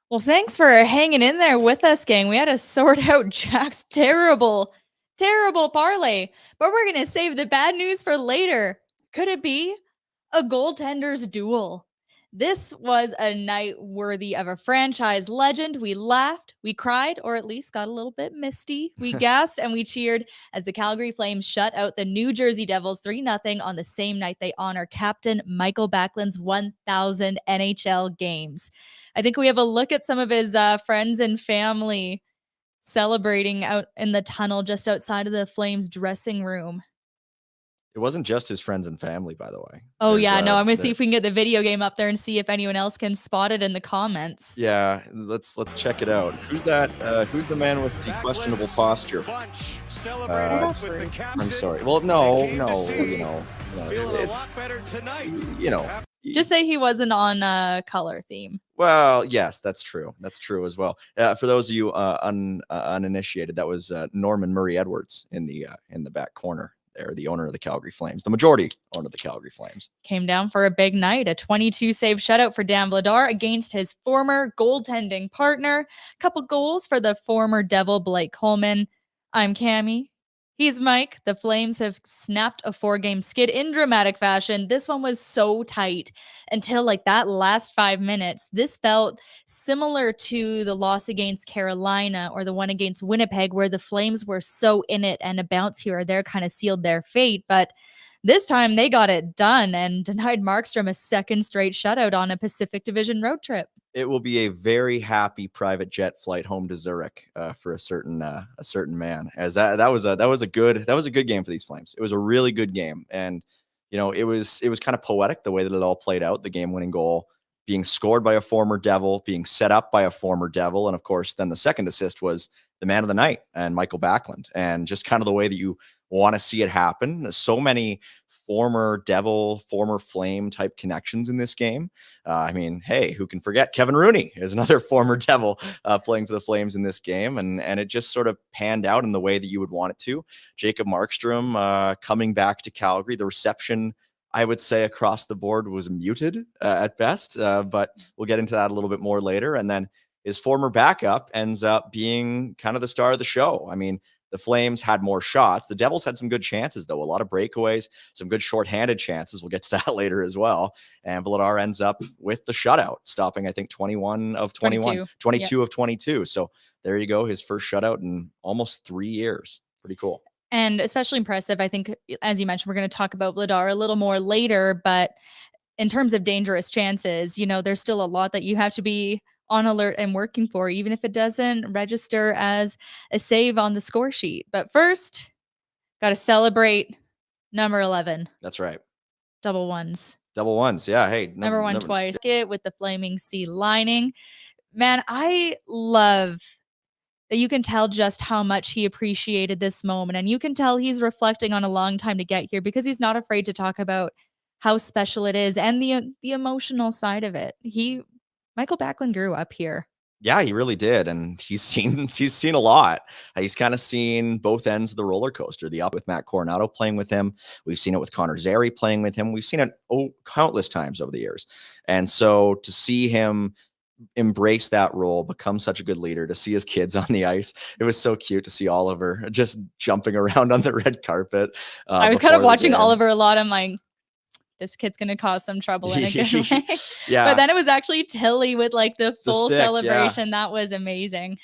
Well, thanks for hanging in there with us, gang. We had to sort out Jack's terrible parlay, but we're going to save the bad news for later. Could it be a goaltender's duel? This was a night worthy of a franchise legend. We laughed, we cried, or at least got a little bit misty. We gasped and we cheered as the Calgary Flames shut out the New Jersey Devils 3-0 on the same night they honor Captain Michael Backlund's 1,000 NHL games. I think we have a look at some of his friends and family celebrating out in the tunnel just outside of the Flames dressing room. It wasn't just his friends and family, by the way. Oh, yeah. No, I'm going to see if we can get the video game up there and see if anyone else can spot it in the comments. Yeah, let's check it out. Who's that? Who's the man with the questionable posture? I'm sorry. Well, no, it's, Just say he wasn't on color theme. Well, yes, that's true. That's true as well. For those of you uninitiated, that was Norman Murray Edwards in the back corner. They're the owner of the Calgary Flames, the majority owner of the Calgary Flames. Came down for a big night, a 22-save shutout for Dan Vladar against his former goaltending partner. Couple goals for the former Devil, Blake Coleman. I'm Cami. He's Mike. The Flames have snapped a 4-game skid in dramatic fashion. This one was so tight until like that last 5 minutes. This felt similar to the loss against Carolina or the one against Winnipeg, where the Flames were so in it and a bounce here or there kind of sealed their fate. But this time they got it done and denied Markström a second straight shutout on a Pacific Division road trip. It will be a very happy private jet flight home to Zurich for a certain man. As that was a good game for these Flames. It was a really good game, and it was kind of poetic the way that it all played out. The game-winning goal being scored by a former Devil, being set up by a former Devil, and of course, then the second assist was the man of the night and Michael Backlund, and just kind of the way that you want to see it happen. So many former Devil, former Flame type connections in this game. I mean, hey, who can forget Kevin Rooney is another former Devil playing for the Flames in this game. And it just sort of panned out in the way that you would want it to. Jacob Markström coming back to Calgary. The reception, I would say, across the board was muted at best, but we'll get into that a little bit more later. And then his former backup ends up being kind of the star of the show. I mean, the Flames had more shots. The Devils had some good chances, though. A lot of breakaways, some good shorthanded chances. We'll get to that later as well. And Vladar ends up with the shutout, stopping, I think, 22 of 22. So there you go. His first shutout in almost 3 years. Pretty cool. And especially impressive, I think, as you mentioned, we're going to talk about Vladar a little more later. But in terms of dangerous chances, there's still a lot that you have to be on alert and working for, even if it doesn't register as a save on the score sheet. But first, got to celebrate number 11. That's right. Double ones. Yeah. Hey, number one twice. With the flaming sea lining. Man, I love that you can tell just how much he appreciated this moment. And you can tell he's reflecting on a long time to get here, because he's not afraid to talk about how special it is and the emotional side of it. Michael Backlund grew up here. Yeah, he really did. And he's seen a lot. He's kind of seen both ends of the roller coaster, the up with Matt Coronato playing with him. We've seen it with Connor Zary playing with him. We've seen it countless times over the years. And so to see him embrace that role, become such a good leader, to see his kids on the ice, it was so cute to see Oliver just jumping around on the red carpet. I was kind of watching Oliver a lot. I'm like, this kid's going to cause some trouble in a good way. Yeah. But then it was actually Tilly with like the full celebration. Yeah. That was amazing.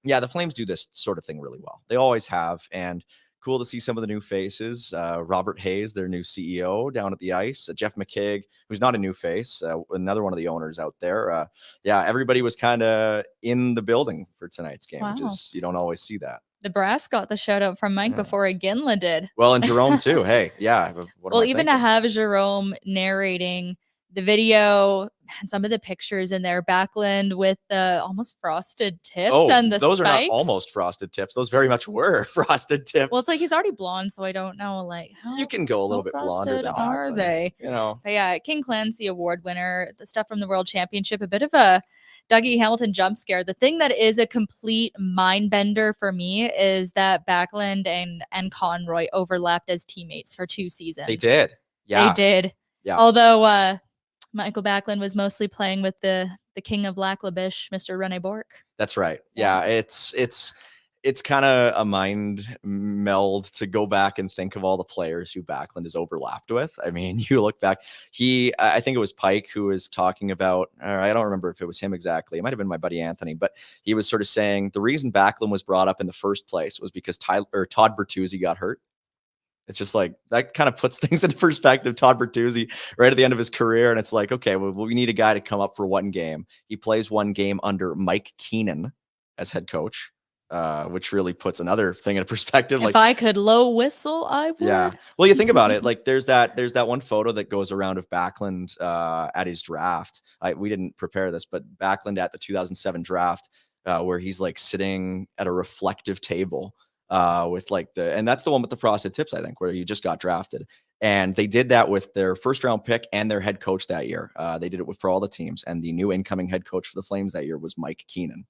Yeah, the Flames do this sort of thing really well. They always have. And cool to see some of the new faces. Robert Hayes, their new CEO, down at the ice. Jeff McKaig, who's not a new face, another one of the owners out there. Yeah, everybody was kind of in the building for tonight's game, which is, you don't always see that. The brass got the shout out from Mike before Iginla did. Well, and Jerome too. Hey, yeah. Well, even to have Jerome narrating the video and some of the pictures in there, Backlund with the almost frosted tips and the those spikes. Are not almost frosted tips. Those very much were frosted tips. Well, it's like he's already blonde, so I don't know. Like, you can go a little bit blonder than are Backlund, they? But yeah, King Clancy Award winner, the stuff from the World Championship, a bit of a Dougie Hamilton jump scare. The thing that is a complete mind bender for me is that Backlund and Conroy overlapped as teammates for 2 seasons. They did. Yeah. They did. Yeah. Although Michael Backlund was mostly playing with the the king of Laklabish, Mr. Rene Bork. That's right. Yeah, it's kind of a mind meld to go back and think of all the players who Backlund has overlapped with. I mean, you look back, I think it was Pike who was talking about, or I don't remember if it was him exactly. It might have been my buddy Anthony, but he was sort of saying the reason Backlund was brought up in the first place was because Todd Bertuzzi got hurt. It's just like that kind of puts things into perspective. Todd Bertuzzi right at the end of his career. And it's like, okay, well, we need a guy to come up for one game. He plays one game under Mike Keenan as head coach, which really puts another thing into perspective. If I could low whistle, I would. Yeah. Well, you think about it, like there's that one photo that goes around of Backlund at his draft. We didn't prepare this, but Backlund at the 2007 draft, where he's like sitting at a reflective table. With like and that's the one with the frosted tips, I think, where you just got drafted. And they did that with their first round pick and their head coach that year. They did it for all the teams. And the new incoming head coach for the Flames that year was Mike Keenan.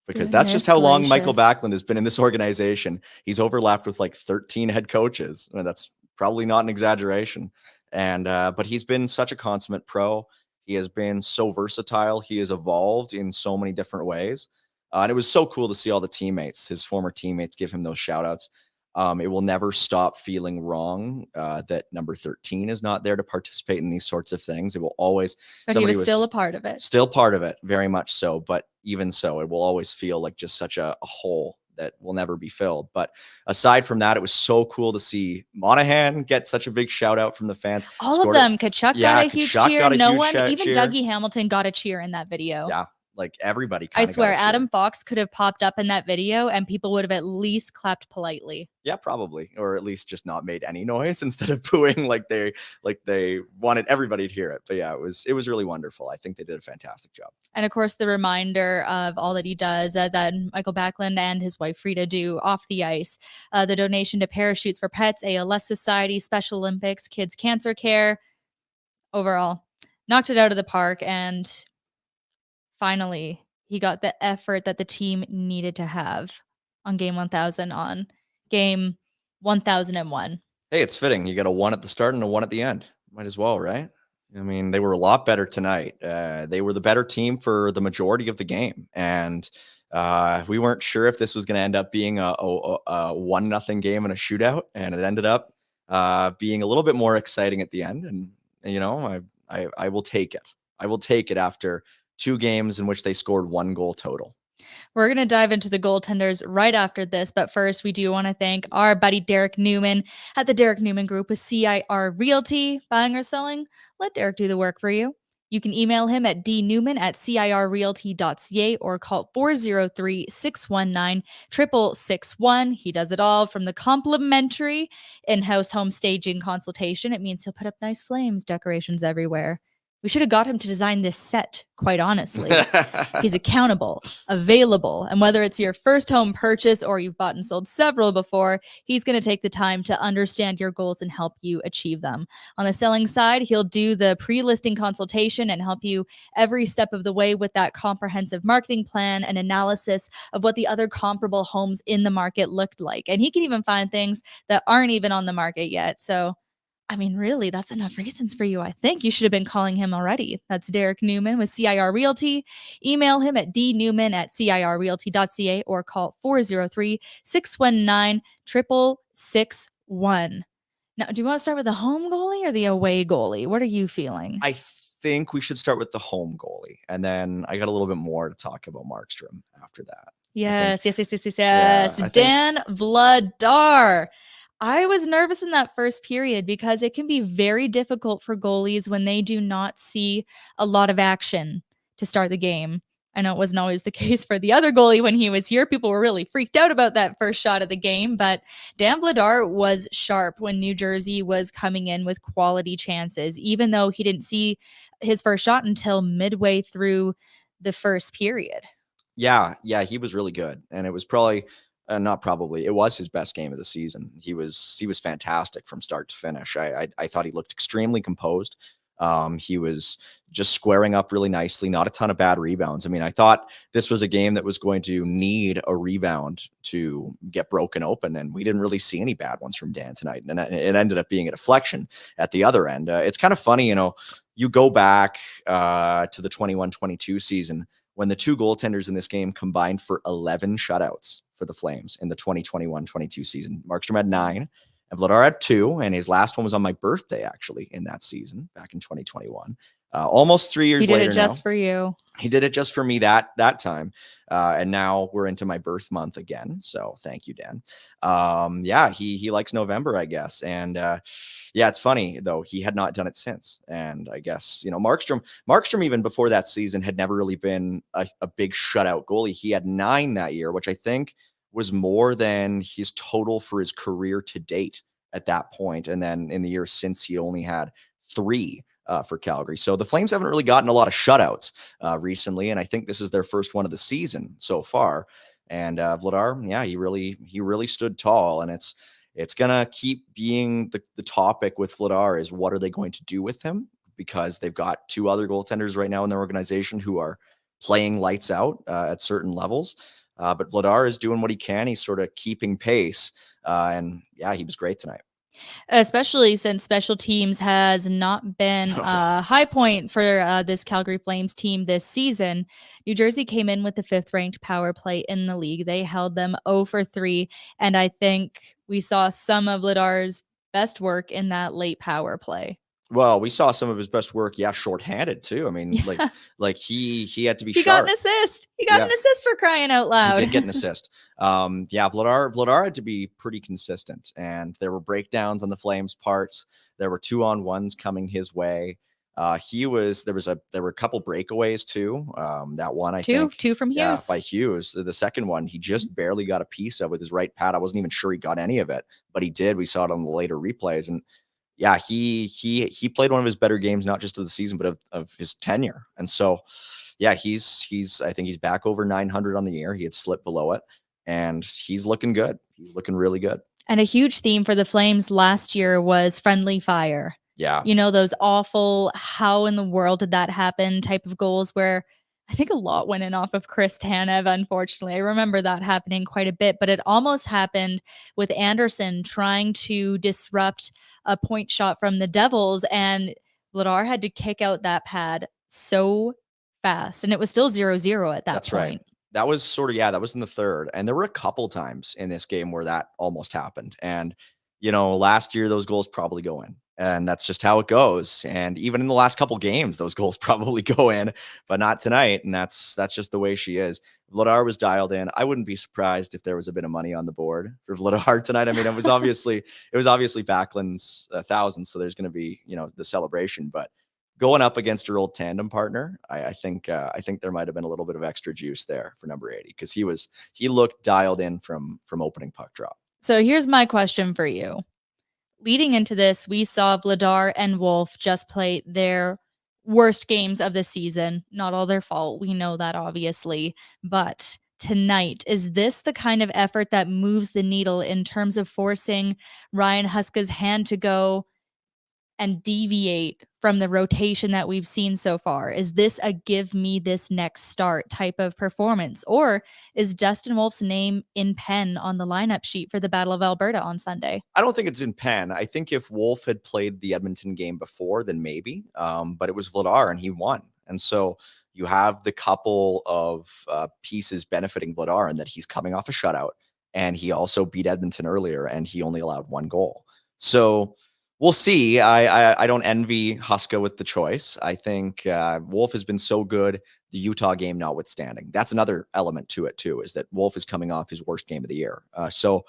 Because that's just how long Michael Backlund has been in this organization. He's overlapped with like 13 head coaches. I mean, that's probably not an exaggeration. And but he's been such a consummate pro. He has been so versatile. He has evolved in so many different ways. And it was so cool to see all the teammates, his former teammates, give him those shout outs. It will never stop feeling wrong that number 13 is not there to participate in these sorts of things. It will always. But he was still a part of it. Still part of it, very much so. But even so, it will always feel like just such a hole that will never be filled. But aside from that, it was so cool to see Monahan get such a big shout out from the fans. All of them. Kachuk got a huge cheer. No one, even Dougie Hamilton got a cheer in that video. Yeah. Like everybody. I swear, Adam Fox could have popped up in that video and people would have at least clapped politely. Yeah, probably. Or at least just not made any noise instead of booing like they wanted everybody to hear it. But yeah, it was really wonderful. I think they did a fantastic job. And of course, the reminder of all that he does that Michael Backlund and his wife Frida do off the ice. The donation to Parachutes for Pets, ALS Society, Special Olympics, Kids Cancer Care. Overall, knocked it out of the park. And finally, he got the effort that the team needed to have on game 1000 on game 1001. Hey, it's fitting. You got a 1 at the start and a 1 at the end. Might as well, right? I memean, they were a lot better tonight. They were the better team for the majority of the game. And we weren't sure if this was going to end up being a 1-0 game and a shootout. And it ended up being a little bit more exciting at the end. And you know, I will take it. I will take it after 2 games in which they scored 1 goal total. We're going to dive into the goaltenders right after this, but first we do want to thank our buddy Derek Newman at the Derek Newman Group with CIR Realty. Buying or selling? Let Derek do the work for you. You can email him at dnewman@cirrealty.ca or call 403-619-6661. He does it all, from the complimentary in-house home staging consultation. It means he'll put up nice flames, decorations everywhere. We should have got him to design this set, quite honestly. He's accountable, available, and whether it's your first home purchase or you've bought and sold several before, he's going to take the time to understand your goals and help you achieve them. On the selling side, he'll do the pre-listing consultation and help you every step of the way with that comprehensive marketing plan and analysis of what the other comparable homes in the market looked like. And he can even find things that aren't even on the market yet. So I mean, really, that's enough reasons for you. I think you should have been calling him already. That's Derek Newman with CIR Realty. Email him at dnewman@cirrealty.ca or call 403-619-6661. Now, do you want to start with the home goalie or the away goalie? What are you feeling? I think we should start with the home goalie. And then I got a little bit more to talk about Markström after that. Yes. Yeah, Dan Vladar. I was nervous in that first period because it can be very difficult for goalies when they do not see a lot of action to start the game. I know it wasn't always the case for the other goalie when he was here. People were really freaked out about that first shot of the game, but Dan Vladar was sharp when New Jersey was coming in with quality chances, even though he didn't see his first shot until midway through the first period. Yeah, he was really good. And it was probably... it was his best game of the season. He was fantastic from start to finish. I thought he looked extremely composed. He was just squaring up really nicely, not a ton of bad rebounds. I mean, I thought this was a game that was going to need a rebound to get broken open, and we didn't really see any bad ones from Dan tonight. And it ended up being a deflection at the other end. It's kind of funny, you know, you go back to the 21-22 season when the two goaltenders in this game combined for 11 shutouts for the Flames in the 2021-22 season. Markström had 9 and Vladar had 2, and his last one was on my birthday, actually, in that season back in 2021. Almost 3 years later now. He did it just for you. He did it just for me that time. And now we're into my birth month again. So thank you, Dan. Yeah, he likes November, I guess. And yeah, it's funny though. He had not done it since. And I guess, Markström even before that season had never really been a big shutout goalie. He had 9 that year, which I think was more than his total for his career to date at that point. And then in the years since, he only had 3. For Calgary. So the Flames haven't really gotten a lot of shutouts recently, and I think this is their first one of the season so far. And Vladar, yeah, he really stood tall, and it's gonna keep being the topic with Vladar is what are they going to do with him, because they've got 2 other goaltenders right now in their organization who are playing lights out at certain levels. But Vladar is doing what he can. He's sort of keeping pace, and yeah, he was great tonight. Especially since special teams has not been a high point for this Calgary Flames team this season. New Jersey came in with the 5th-ranked power play in the league. They held them 0 for 3, and I think we saw some of Vladar's best work in that late power play. Well, we saw some of his best work, shorthanded too. I mean, like he had to be sharp. He got an assist. He got an assist for crying out loud. He did get an assist. Yeah, Vladar had to be pretty consistent, and there were breakdowns on the Flames' parts. There were 2-on-1s coming his way. There were a couple breakaways too. That one, I think two from Hughes. By Hughes. The second one, he just barely got a piece of with his right pad. I wasn't even sure he got any of it, but he did. We saw it on the later replays, and yeah, he played one of his better games, not just of the season, but of his tenure. And so, yeah, I think he's back over 900 on the year. He had slipped below it, and he's looking good. He's looking really good. And a huge theme for the Flames last year was friendly fire. Yeah. Those awful, how in the world did that happen type of goals where I think a lot went in off of Chris Tanev, unfortunately. I remember that happening quite a bit, but it almost happened with Anderson trying to disrupt a point shot from the Devils, and Vladar had to kick out that pad so fast, and it was still 0-0 at that That's point. Right. That was that was in the third, and there were a couple times in this game where that almost happened. And, last year those goals probably go in. And that's just how it goes. And even in the last couple games, those goals probably go in, but not tonight. And that's just the way she is. Vladar was dialed in. I wouldn't be surprised if there was a bit of money on the board for Vladar tonight. I mean, it was obviously Backlund's 1,000, so there's going to be the celebration. But going up against her old tandem partner, I think there might have been a little bit of extra juice there for number 80 because he looked dialed in from opening puck drop. So here's my question for you. Leading into this, we saw Vladar and Wolf just play their worst games of the season. Not all their fault. We know that, obviously. But tonight, is this the kind of effort that moves the needle in terms of forcing Ryan Huska's hand to go and deviate from the rotation that we've seen so far? Is this a give me this next start type of performance? Or is Dustin Wolf's name in pen on the lineup sheet for the Battle of Alberta on Sunday? I don't think it's in pen. I think if Wolf had played the Edmonton game before, then maybe. But it was Vladar and he won. And so you have the couple of pieces benefiting Vladar in that he's coming off a shutout and he also beat Edmonton earlier and he only allowed 1 goal. So we'll see. I don't envy Huska with the choice. I think Wolf has been so good, the Utah game notwithstanding. That's another element to it too, is that Wolf is coming off his worst game of the year. So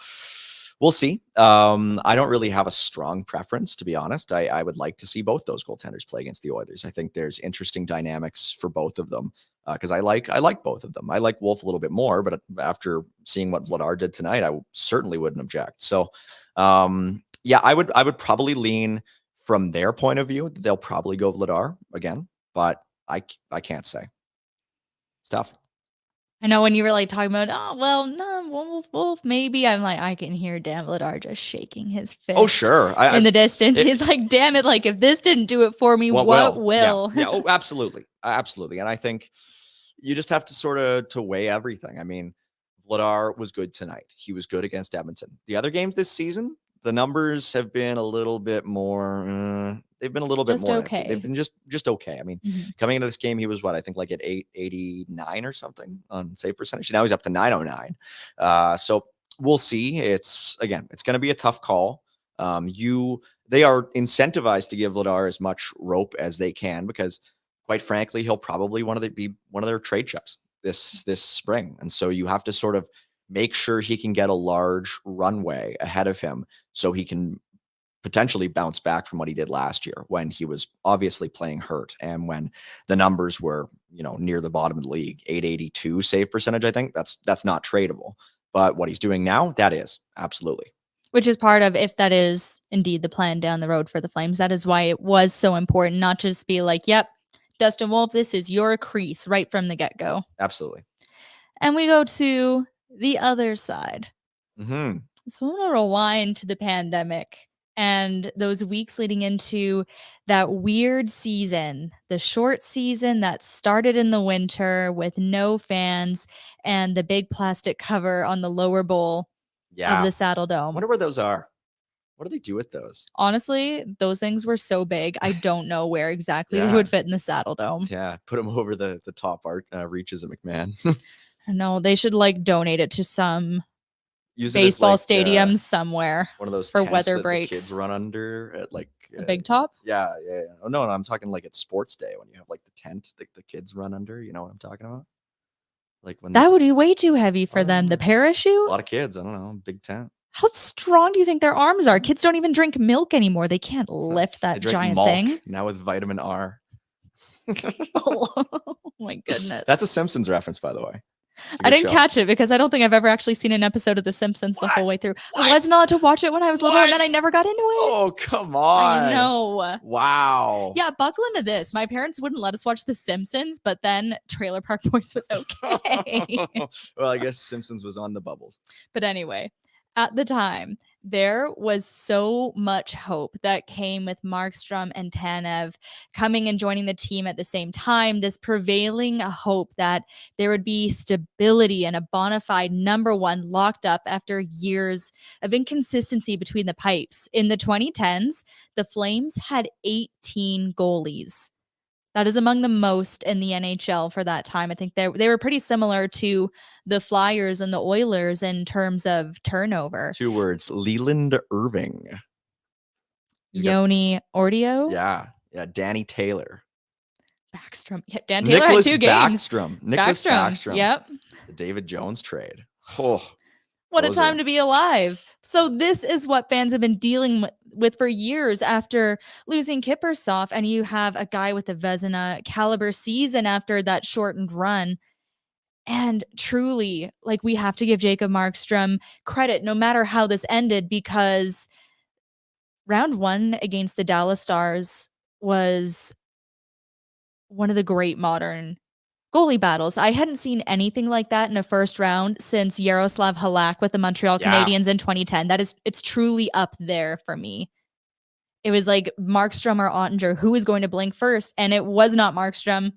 we'll see. I don't really have a strong preference, to be honest. I would like to see both those goaltenders play against the Oilers. I think there's interesting dynamics for both of them because I like both of them. I like Wolf a little bit more, but after seeing what Vladar did tonight, I certainly wouldn't object. So yeah, I would probably lean from their point of view. They'll probably go Vladar again, but I can't say. It's tough. I know when you were like talking about, oh, well, no, Wolf, maybe. I'm like, I can hear Dan Vladar just shaking his fist. Oh, sure. In the distance. He's like, damn it. Like, if this didn't do it for me, what will? Yeah. Oh, absolutely. Absolutely. And I think you just have to sort of to weigh everything. I mean, Vladar was good tonight. He was good against Edmonton. The other games this season, the numbers have been a little bit more, They've been a little bit Just more okay. iffy. They've been just okay. I mean, Mhm. coming into this game, he was what I think like at 889 or something on save percentage. Now he's up to 909. So we'll see. It's going to be a tough call. They are incentivized to give Vladar as much rope as they can because, quite frankly, he'll probably be one of their trade chips this spring, and so you have to sort of make sure he can get a large runway ahead of him so he can potentially bounce back from what he did last year when he was obviously playing hurt and when the numbers were, near the bottom of the league. 882 save percentage, I think that's not tradable. But what he's doing now, that is absolutely. Which is part of, if that is indeed the plan down the road for the Flames, that is why it was so important not to just be like, yep, Dustin Wolf, this is your crease right from the get-go. Absolutely. And we go to the other side. Mm-hmm. So I'm going to rewind to the pandemic and those weeks leading into that weird season, the short season that started in the winter with no fans and the big plastic cover on the lower bowl of the Saddle Dome. I wonder where those are. What do they do with those? Honestly, those things were so big. I don't know where exactly they would fit in the Saddle Dome. Yeah, put them over the top reaches at McMahon. No, they should donate it to some Use baseball stadium somewhere. One of those for tents weather that breaks. The kids run under at a big top. Yeah. Oh no, I'm talking like at sports day when you have like the tent that the kids run under. You know what I'm talking about? Like when that would be way too heavy for them. The parachute. A lot of kids. I don't know. Big tent. How strong do you think their arms are? Kids don't even drink milk anymore. They can't lift that giant thing. Now with vitamin R. Oh my goodness. That's a Simpsons reference, by the way. I didn't catch it because I don't think I've ever actually seen an episode of The Simpsons the whole way through. I wasn't allowed to watch it when I was little, and then I never got into it. Oh, come on. I know. Wow. Yeah, buckle into this. My parents wouldn't let us watch The Simpsons, but then Trailer Park Boys was okay. Well, I guess Simpsons was on the bubbles. But anyway, at the time, there was so much hope that came with Markström and Tanev coming and joining the team at the same time. This prevailing hope that there would be stability and a bona fide number one locked up after years of inconsistency between the pipes. In the 2010s, the Flames had 18 goalies. That is among the most in the NHL for that time. I think they were pretty similar to the Flyers and the Oilers in terms of turnover. 2 words, Leland Irving. Yoni Ordio? Yeah, Danny Taylor. Backstrom. Yeah, Dan Taylor had 2 games. Nicholas Backstrom. Yep. The David Jones trade. Oh, what a time to be alive. So this is what fans have been dealing with for years after losing Kiprusoff, and you have a guy with a Vezina caliber season after that shortened run. And truly, we have to give Jacob Markström credit no matter how this ended, because round 1 against the Dallas Stars was one of the great modern goalie battles. I hadn't seen anything like that in a first round since Yaroslav Halak with the Montreal Canadiens in 2010. It's truly up there for me. It was like Markström or Ottinger, who was going to blink first, and it was not Markström.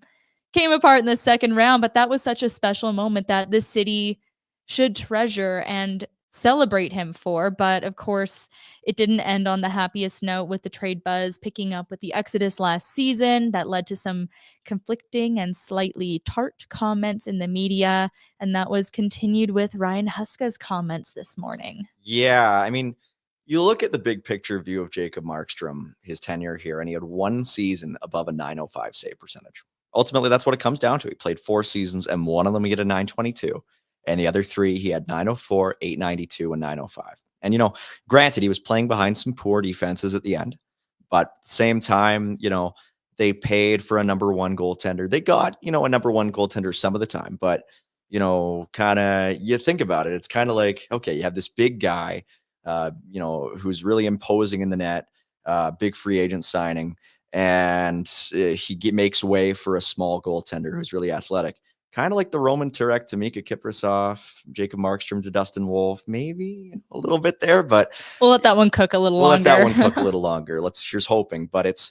Came apart in the second round, but that was such a special moment that this city should treasure and celebrate him for. But of course, it didn't end on the happiest note, with the trade buzz picking up with the exodus last season. That led to some conflicting and slightly tart comments in the media, and that was continued with Ryan Huska's comments this morning. Yeah, I mean, you look at the big picture view of Jacob Markström, his tenure here, and he had 1 season above a 905 save percentage. Ultimately, that's what it comes down to. He played 4 seasons, and one of them he had a 922. And the other 3, he had 904, 892, and 905. And, granted, he was playing behind some poor defenses at the end. But at the same time, they paid for a number 1 goaltender. They got, a number 1 goaltender some of the time. But, kind of, you think about it, it's kind of like, okay, you have this big guy, who's really imposing in the net, big free agent signing. And he makes way for a small goaltender who's really athletic. Kind of like the Roman Turek to Mika Kiprusoff, Jacob Markström to Dustin Wolf, maybe a little bit there, but we'll let that one cook a little longer. Here's hoping, but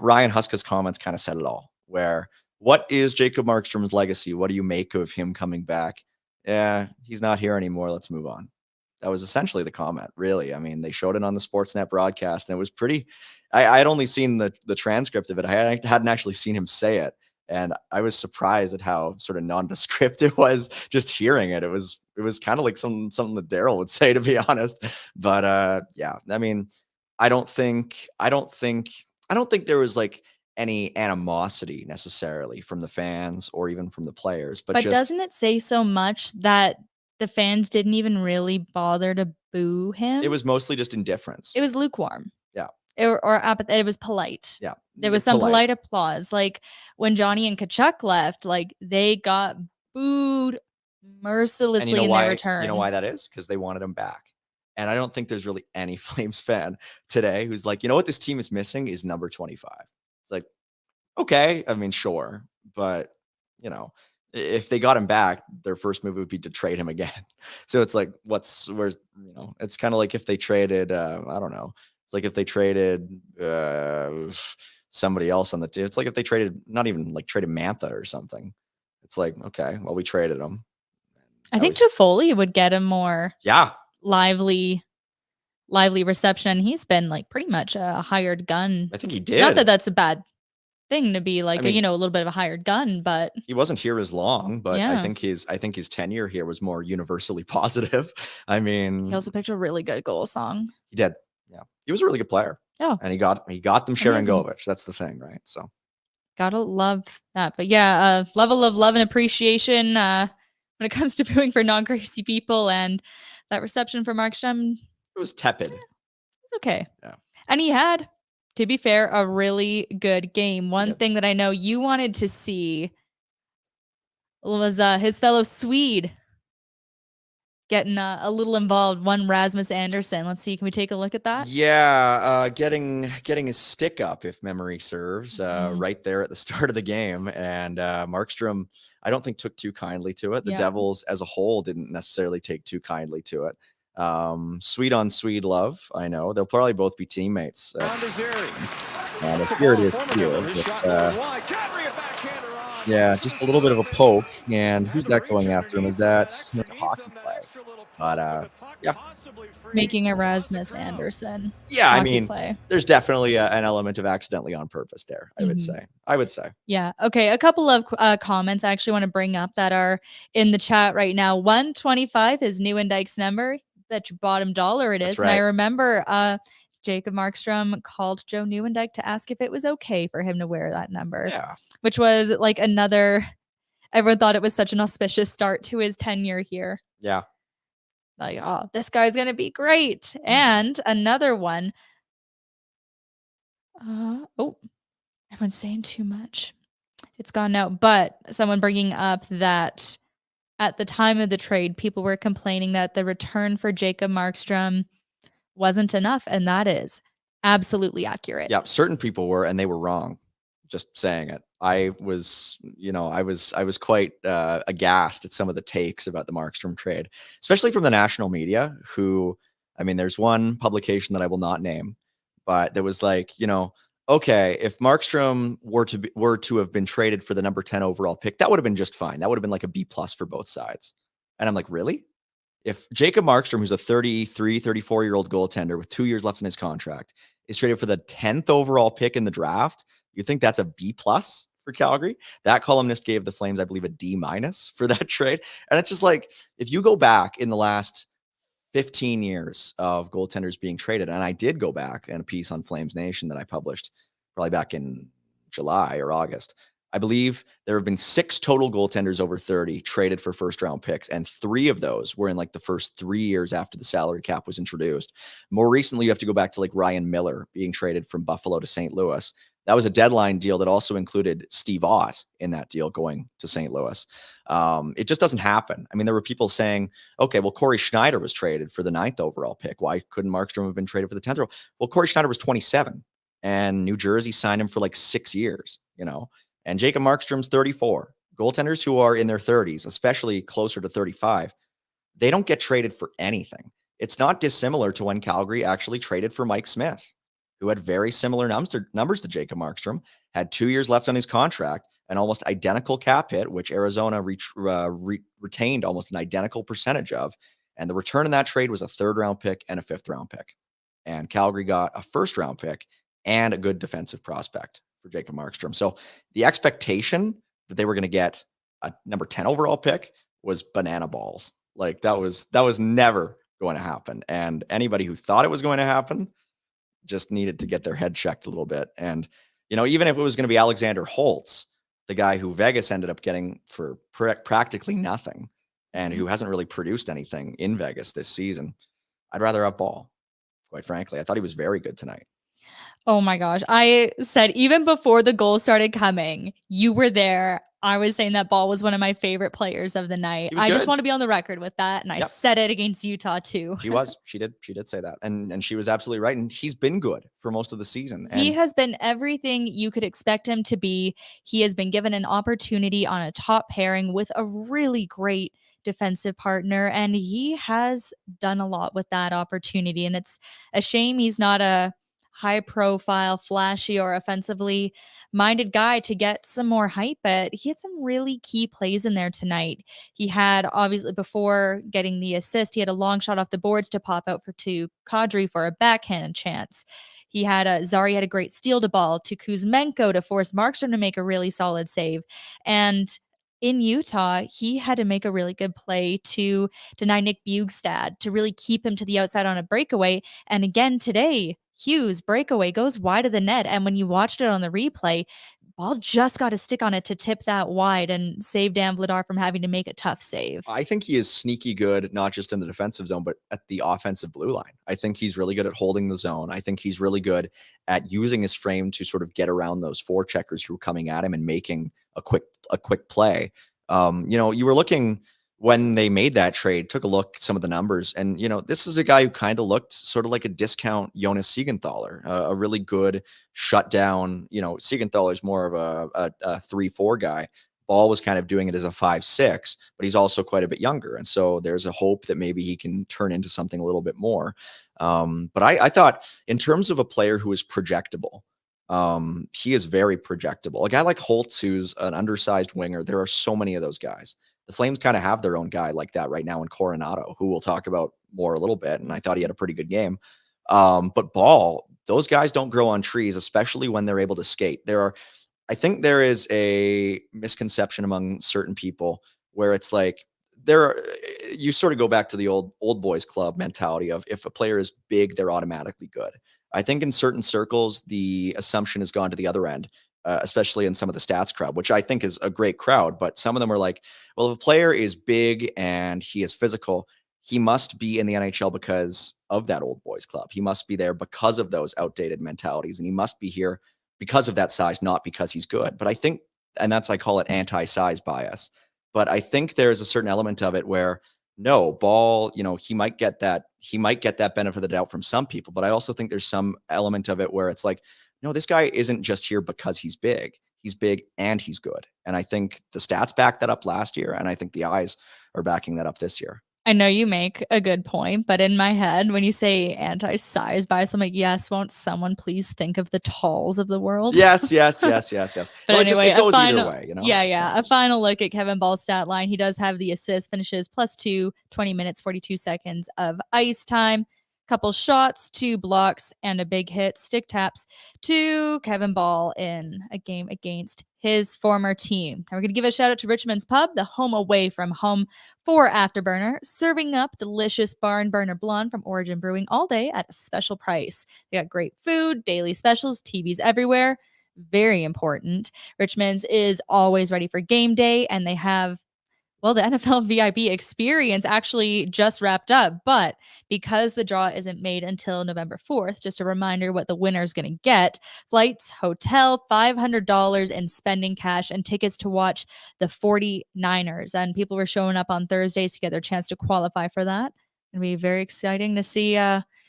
Ryan Huska's comments kind of said it all. Where, what is Jacob Markström's legacy? What do you make of him coming back? Yeah, he's not here anymore. Let's move on. That was essentially the comment, really. I mean, they showed it on the Sportsnet broadcast, and it was pretty I had only seen the transcript of it. I hadn't actually seen him say it. And I was surprised at how sort of nondescript it was just hearing it. It was kind of like something that Daryl would say, to be honest. But yeah, I mean, I don't think there was like any animosity necessarily from the fans or even from the players. But just, doesn't it say so much that the fans didn't even really bother to boo him? it was mostly just indifference. It was lukewarm. Yeah. Or apathy. It was polite. Yeah. There was some polite applause. Like when Johnny and Kachuk left, like they got booed mercilessly in their return. You know why that is? Because they wanted him back. And I don't think there's really any Flames fan today who's like, you know what this team is missing is number 25. It's like, okay, I mean, sure. But, you know, if they got him back, their first move would be to trade him again. So it's like, it's kind of like if they traded, I don't know. It's like if they traded somebody else on the team. It's like if they traded, not even like traded Mantha or something. It's like, okay, well, we traded him. I think Toffoli would get a more lively reception. He's been like pretty much a hired gun. I think he did. Not that that's a bad thing to be like, a little bit of a hired gun, but he wasn't here as long. But I think his tenure here was more universally positive. I mean, he also picked a really good goal song. He did. Yeah, he was a really good player. Oh, and he got them Sharangovich. That's the thing, right? So gotta love that. But yeah, level of love and appreciation when it comes to booing for non-crazy people, and that reception for Markström, it was tepid. It's okay. Yeah, and he had, to be fair, a really good game. One thing that I know you wanted to see was his fellow Swede getting a little involved. One Rasmus Andersson. Let's see. Can we take a look at that? Yeah, getting his stick up, if memory serves, right there at the start of the game. And Markström, I don't think took too kindly to it. The Devils as a whole didn't necessarily take too kindly to it. Swede on Swede love. I know they'll probably both be teammates. And here it is here. Yeah, just a little bit of a poke. And who's that going after him? Is that a hockey play? But yeah, making a Rasmus Andersson. Yeah, I mean, there's definitely an element of accidentally on purpose there. I would say. Yeah. Okay. A couple of comments I actually want to bring up that are in the chat right now. 125 is Nieuwendyke's number. Bet your bottom dollar it is. Right. And I remember Jacob Markström called Joe Nieuwendyke to ask if it was okay for him to wear that number. Yeah. Which was like everyone thought it was such an auspicious start to his tenure here. Yeah. Like, oh, this guy's going to be great. And another one. Everyone's saying too much. It's gone now. But someone bringing up that at the time of the trade, people were complaining that the return for Jacob Markström wasn't enough. And that is absolutely accurate. Yeah, certain people were, and they were wrong. Just saying it. I was quite aghast at some of the takes about the Markström trade, especially from the national media, who, I mean, there's one publication that I will not name, but there was like, okay, if Markström were to have been traded for the number 10 overall pick, that would have been just fine. That would have been like a B+ for both sides. And I'm like, really? If Jacob Markström, who's a 33, 34-year-old goaltender with 2 years left in his contract, is traded for the 10th overall pick in the draft, you think that's a B+ for Calgary? That columnist gave the Flames, I believe, a D- for that trade. And it's just like, if you go back in the last 15 years of goaltenders being traded, and I did go back in a piece on FlamesNation that I published probably back in July or August, I believe there have been 6 total goaltenders over 30 traded for first-round picks, and 3 of those were in like the first 3 years after the salary cap was introduced. More recently, you have to go back to like Ryan Miller being traded from Buffalo to St. Louis. That was a deadline deal that also included Steve Ott in that deal going to St. Louis. It just doesn't happen. I mean, there were people saying, okay, well, Corey Schneider was traded for the 9th overall pick. Why couldn't Markström have been traded for the 10th overall? Well, Corey Schneider was 27, and New Jersey signed him for like 6 years, and Jacob Markström's 34. Goaltenders who are in their 30s, especially closer to 35, they don't get traded for anything. It's not dissimilar to when Calgary actually traded for Mike Smith, who had very similar numbers to Jacob Markström, had 2 years left on his contract, an almost identical cap hit, which Arizona retained almost an identical percentage of. And the return in that trade was a 3rd-round pick and a 5th-round pick. And Calgary got a 1st-round pick and a good defensive prospect for Jacob Markström. So the expectation that they were going to get a number 10 overall pick was banana balls. Like that was never going to happen. And anybody who thought it was going to happen just needed to get their head checked a little bit. And, even if it was going to be Alexander Holtz, the guy who Vegas ended up getting for practically nothing and who hasn't really produced anything in Vegas this season, I'd rather have Bahl, quite frankly. I thought he was very good tonight. Oh my gosh. I said even before the goals started coming, you were there. I was saying that Bahl was one of my favorite players of the night. I just want to be on the record with that. And I said it against Utah too. She was. She did say that. And she was absolutely right. And he's been good for most of the season. And he has been everything you could expect him to be. He has been given an opportunity on a top pairing with a really great defensive partner. And he has done a lot with that opportunity. And it's a shame he's not a high profile, flashy, or offensively minded guy to get some more hype, but he had some really key plays in there tonight. He had, obviously, before getting the assist, he had a long shot off the boards to pop out to Kadri for a backhand chance. He had Zari had a great steal to Bahl to Kuzmenko to force Markström to make a really solid save. And in Utah, he had to make a really good play to deny Nick Bjugstad to really keep him to the outside on a breakaway. And again today, Hughes breakaway goes wide of the net. And when you watched it on the replay, Bahl just got a stick on it to tip that wide and save Dan Vladar from having to make a tough save. I think he is sneaky good, not just in the defensive zone, but at the offensive blue line. I think he's really good at holding the zone. I think he's really good at using his frame to sort of get around those forecheckers who are coming at him and making a quick play. You were looking when they made that trade, took a look at some of the numbers, and this is a guy who kind of looked sort of like a discount Jonas Siegenthaler, a really good shutdown. Siegenthaler is more of a 3-4 guy. Bahl was kind of doing it as a 5-6, but he's also quite a bit younger, and so there's a hope that maybe he can turn into something a little bit more. But I thought, in terms of a player who is projectable, he is very projectable. A guy like Holtz, who's an undersized winger, there are so many of those guys. The Flames kind of have their own guy like that right now in Coronato, who we'll talk about more a little bit. And I thought he had a pretty good game. But Bahl, those guys don't grow on trees, especially when they're able to skate. I think there is a misconception among certain people where it's like, you sort of go back to the old boys club mentality of, if a player is big, they're automatically good. I think in certain circles, the assumption has gone to the other end. Especially in some of the stats crowd, which I think is a great crowd. But some of them are like, well, if a player is big and he is physical, he must be in the NHL because of that old boys club. He must be there because of those outdated mentalities. And he must be here because of that size, not because he's good. But I think, and I call it anti-size bias. But I think there's a certain element of it where, no, Bahl, he might get that benefit of the doubt from some people. But I also think there's some element of it where it's like, no, this guy isn't just here because he's big. He's big and he's good. And I think the stats backed that up last year. And I think the eyes are backing that up this year. I know you make a good point, but in my head, when you say anti-size bias, I'm like, yes, won't someone please think of the talls of the world? Yes. But well, anyway, it goes either way, Yeah. A final look at Kevin Bahl's stat line. He does have the assist, finishes +2, 20 minutes, 42 seconds of ice time. Couple shots, 2 blocks, and a big hit, stick taps to Kevin Bahl in a game against his former team. And we're going to give a shout out to Richmond's Pub, the home away from home for Afterburner, serving up delicious barn burner blonde from Origin Brewing all day at a special price. They got great food, daily specials, TVs everywhere. Very important. Richmond's is always ready for game day, and they have, well, the NFL VIP experience actually just wrapped up, but because the draw isn't made until November 4th, just a reminder what the winner's going to get: flights, hotel, $500 in spending cash, and tickets to watch the 49ers. And people were showing up on Thursdays to get their chance to qualify for that. It'll be very exciting to see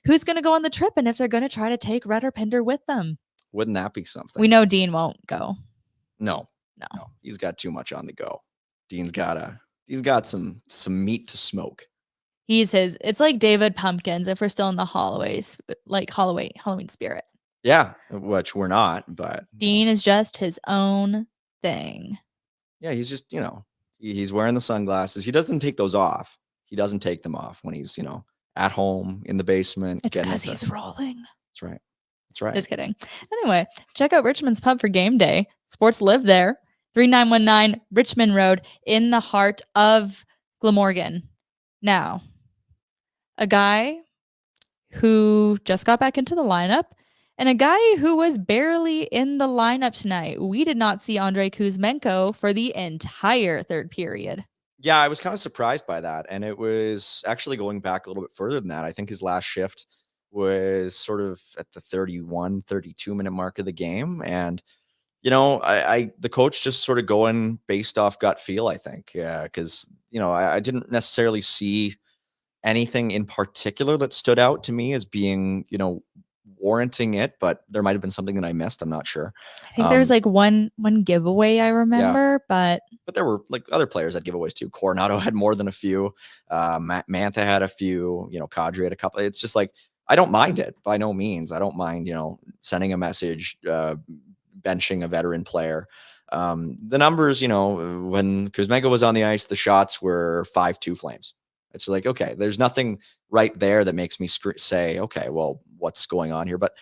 who's going to go on the trip and if they're going to try to take Red or Pinder with them. Wouldn't that be something? We know Dean won't go. No. He's got too much on the go. Dean's got some meat to smoke. It's like David Pumpkins if we're still in the Halloween spirit. Yeah, which we're not, but Dean is just his own thing. Yeah, he's just, he's wearing the sunglasses. He doesn't take those off. He doesn't take them off when he's, at home in the basement. It's because he's rolling. That's right. That's right. Just kidding. Anyway, check out Richmond's Pub for game day. Sports live there. 3919 Richmond Road in the heart of Glamorgan. Now, a guy who just got back into the lineup and a guy who was barely in the lineup tonight. We did not see Andrei Kuzmenko for the entire third period. Yeah, I was kind of surprised by that. And it was actually going back a little bit further than that. I think his last shift was sort of at the 31, 32 minute mark of the game. And, you know, the coach just sort of going based off gut feel, I think. Yeah, because, you know, I didn't necessarily see anything in particular that stood out to me as being, you know, warranting it, but there might have been something that I missed. I'm not sure. I think there's like one giveaway I remember, but there were like other players that giveaways too. Coronato had more than a few. Mantha had a few. You know, Kadri had a couple. It's just like I don't mind it by no means. I don't mind, you know, sending a message, benching a veteran player. The numbers, you know, when Kuzmenko was on the ice, the shots were 5-2 Flames. It's like, okay, there's nothing right there that makes me say, okay, well, what's going on here? But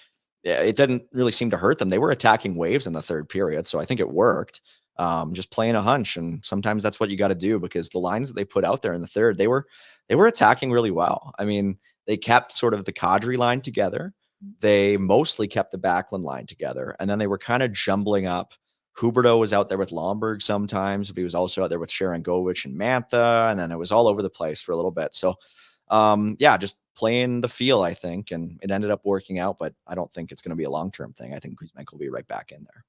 it didn't really seem to hurt them. They were attacking waves in the third period, so I think it worked. Just playing a hunch, and sometimes that's what you got to do because the lines that they put out there in the third, they were attacking really well. I mean, they kept sort of the Kadri line together. They mostly kept the Backlund line together, and then they were kind of jumbling up. Huberto was out there with Lomberg sometimes, but he was also out there with Sharangovich and Mantha, and then it was all over the place for a little bit. So, yeah, just playing the feel, I think, and it ended up working out, but I don't think it's going to be a long-term thing. I think Kuzmenko will be right back in there.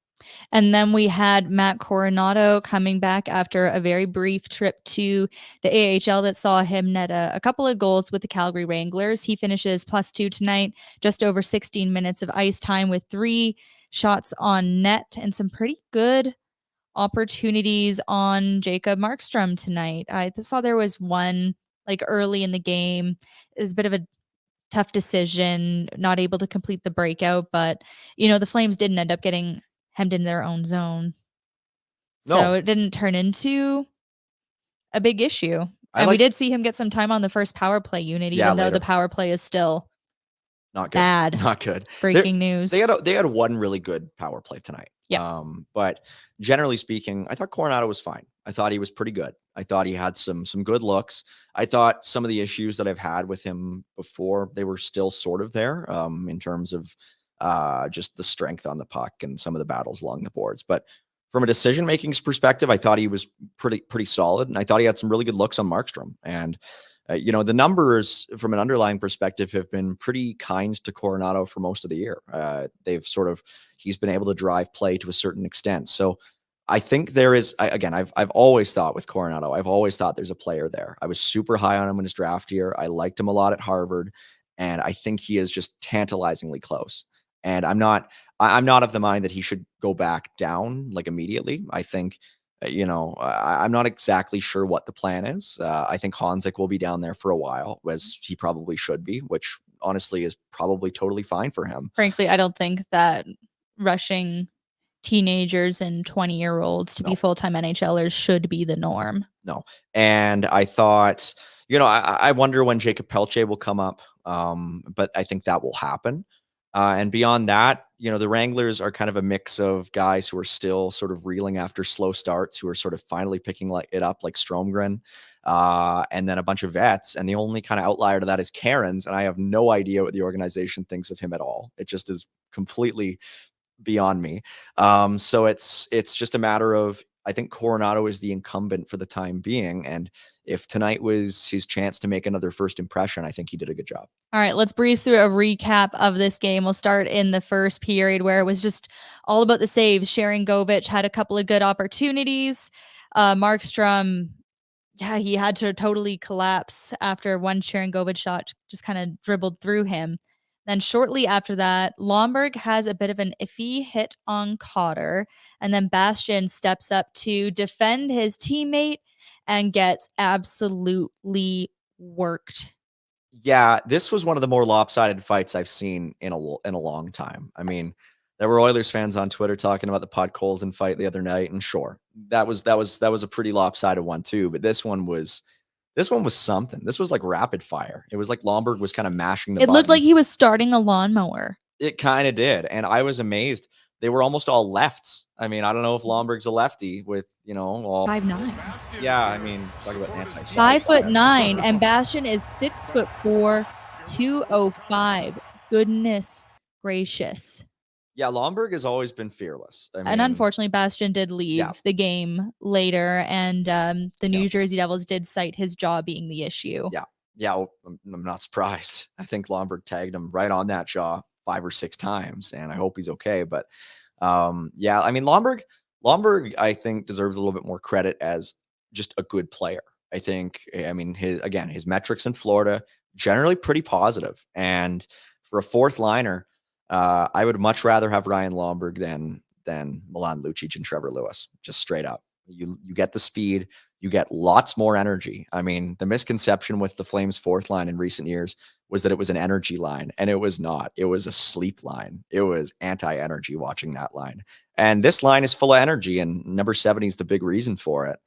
And then we had Matt Coronato coming back after a very brief trip to the AHL that saw him net a couple of goals with the Calgary Wranglers. He finishes +2 tonight, just over 16 minutes of ice time with 3 shots on net and some pretty good opportunities on Jacob Markström tonight. I saw there was one like early in the game. It was a bit of a tough decision, not able to complete the breakout, but you know, the Flames didn't end up getting hemmed in their own zone. So it didn't turn into a big issue. And we did see him get some time on the first power play unit, even though the power play is still not good. Bad. Not good. Breaking news. They had one really good power play tonight. Yeah. But generally speaking, I thought Coronato was fine. I thought he was pretty good. I thought he had some good looks. I thought some of the issues that I've had with him before, they were still sort of there in terms of just the strength on the puck and some of the battles along the boards. But from a decision-making perspective, I thought he was pretty solid. And I thought he had some really good looks on Markström. And you know, the numbers from an underlying perspective have been pretty kind to Coronato for most of the year. He's been able to drive play to a certain extent. So I think there is, again, I've always thought with Coronato, I've always thought there's a player there. I was super high on him in his draft year. I liked him a lot at Harvard, and I think he is just tantalizingly close. And I'm not of the mind that he should go back down like immediately. I think, you know, I'm not exactly sure what the plan is. I think Honzik will be down there for a while, as he probably should be, which honestly is probably totally fine for him. Frankly, I don't think that rushing teenagers and 20-year-olds to be full-time NHLers should be the norm. No. And I thought, you know, I wonder when Jacob Pelche will come up, but I think that will happen. And beyond that, you know, the Wranglers are kind of a mix of guys who are still sort of reeling after slow starts, who are sort of finally picking it up, like Stromgren, and then a bunch of vets. And the only kind of outlier to that is Cairns, and I have no idea what the organization thinks of him at all. It just is completely beyond me. So it's just a matter of, I think Coronato is the incumbent for the time being. And if tonight was his chance to make another first impression, I think he did a good job. All right, let's breeze through a recap of this game. We'll start in the first period where it was just all about the saves. Sharangovich had a couple of good opportunities. Markström, yeah, he had to totally collapse after one Sharangovich shot just kind of dribbled through him. Then shortly after that, Lomberg has a bit of an iffy hit on Cotter, and then Bastian steps up to defend his teammate and gets absolutely worked. Yeah, this was one of the more lopsided fights I've seen in a long time. I mean, there were Oilers fans on Twitter talking about the Podkolzin fight the other night, and sure, that was a pretty lopsided one too. But this one was something. This was like rapid fire. It was like Lomberg was kind of mashing the It buttons. looked like he was starting a lawnmower. It kind of did. And I was amazed. They were almost all lefts. I mean, I don't know if Lomberg's a lefty with, all 5'9". yeah, I mean, talk about anti-size 5'9", and Bastian is 6'4", 205. Goodness gracious. Yeah, Lomberg has always been fearless. I mean, And unfortunately, Bastian did leave the game later, and the New Jersey Devils did cite his jaw being the issue. Yeah, well, I'm not surprised. I think Lomberg tagged him right on that jaw 5 or 6 times, and I hope he's okay. But yeah, I mean, Lomberg, I think deserves a little bit more credit as just a good player. I think, I mean, his metrics in Florida generally pretty positive, and for a fourth liner, I would much rather have Ryan Lomberg than Milan Lucic and Trevor Lewis. Just straight up, you get the speed. You get lots more energy. I mean, the misconception with the Flames fourth line in recent years was that it was an energy line, and it was not. It was a sleep line. It was anti-energy watching that line. And this line is full of energy, and number 70 is the big reason for it.